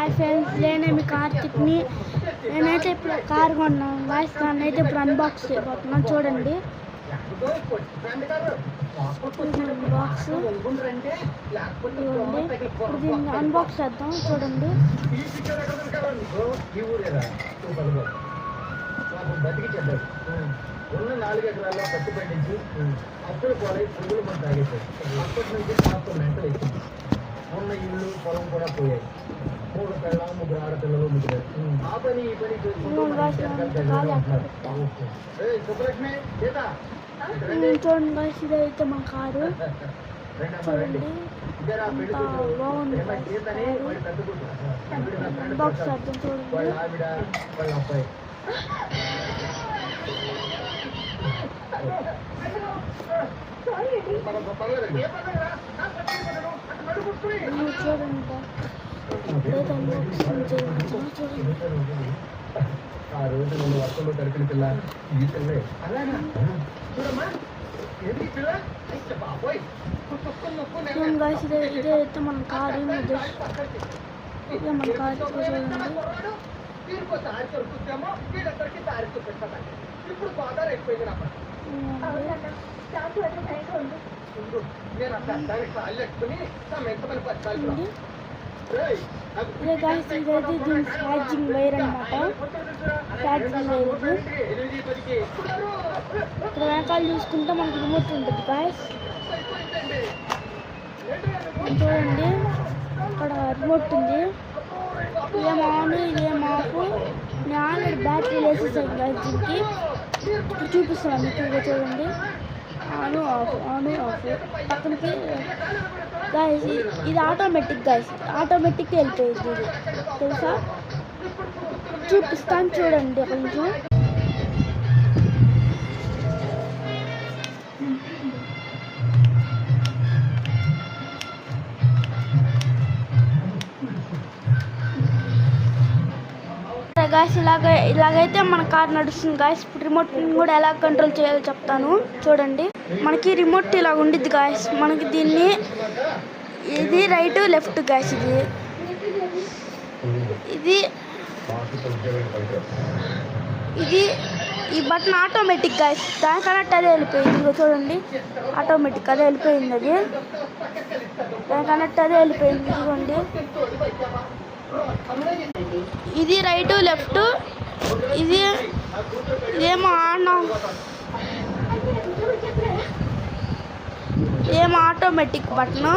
Hi friends, నేనేమి కార్తిక్ని. నేనైతే ఇప్పుడు కార్ కొన్నాను గాయస్. దాన్ని అయితే ఇప్పుడు అన్బాక్స్ చేయబోతున్నాను. చూడండి బాక్స్, ఇప్పుడు దీన్ని అన్బాక్స్ చేద్దాం. చూడండి ఉన్న 4 ఎకరాల్లో పత్తి పండించి అప్పులు పోలై పురుగులు మంది తాగేశారు. అప్పటి నుంచి కాస్త మెంటలు ఎక్కింది. ఉన్న ఇల్లు పొలం కూడా పోయాయి. 3 పిల్లలు 3 ఆడపిల్లలు మిగిలారు. ఆ పని ఈ పని సుబ్బలక్ష్మి చూడండి గాయస్, ఇదైతే మా కారు. చూడండి బాగుంది. అన్బాక్స్ చేద్దాం. చూడండి వాళ్ళ ఆవిడ వాళ్ళ అబ్బాయి ఆ రోజు నేను వర్షంలో తడిపిన పిల్ల ఈ పిల్లే. ఇదైతే మన కారు. ఇదే మన కారు. ఇప్పుడు బాధ ఎక్కువైంది నాకు. ఇదే గాయస్, ఇదైతే దీని ఛార్జింగ్ వైర్ అన్నమాట. ఛార్జింగ్ వైర్ ఇక్కడ వెనకాల చూసుకుంటే మనకి రిమోట్ ఉంటుంది గాయస్. చూడండి అక్కడ రిమోట్ ఉంది. ఇదేం ఆన్, ఇదేం ఆఫ్. నేను ఆల్రెడీ బ్యాటరీ వేసేసాను గాయస్. దీనికి ఇప్పుడు చూపిస్తున్నాను మీకు. చూడండి ఆను ఆఫ్, ఆను ఆఫ్. పక్కనకి గాయస్ ఇది ఆటోమేటిక్ గాయస్. ఆటోమేటిక్ వెళ్ళిపోయింది ఇది, తెలుసా? చూపిస్తాను చూడండి కొంచెం. గాయస్ ఇలాగైతే మన కార్ నడుస్తుంది గాయస్. ఇప్పుడు రిమోట్ కూడా ఎలా కంట్రోల్ చేయాలో చెప్తాను. చూడండి మనకి రిమోట్ ఇలా ఉండిద్ది గాయస్. మనకి దీన్ని ఇది రైట్ లెఫ్ట్ గాయస్. ఇది ఈ బటన్ ఆటోమేటిక్ గాయస్. దాని కనెక్ట్ అదే వెళ్ళిపోయింది. ఇదిగో చూడండి ఆటోమేటిక్ అదే వెళ్ళిపోయింది. అది దాని కనెక్ట్ అదే వెళ్ళిపోయింది. ఇదిగోండి ఇది రైట్ లెఫ్ట్. ఇదేమో ఆన్, ఇదేమో ఆటోమేటిక్ బటన్.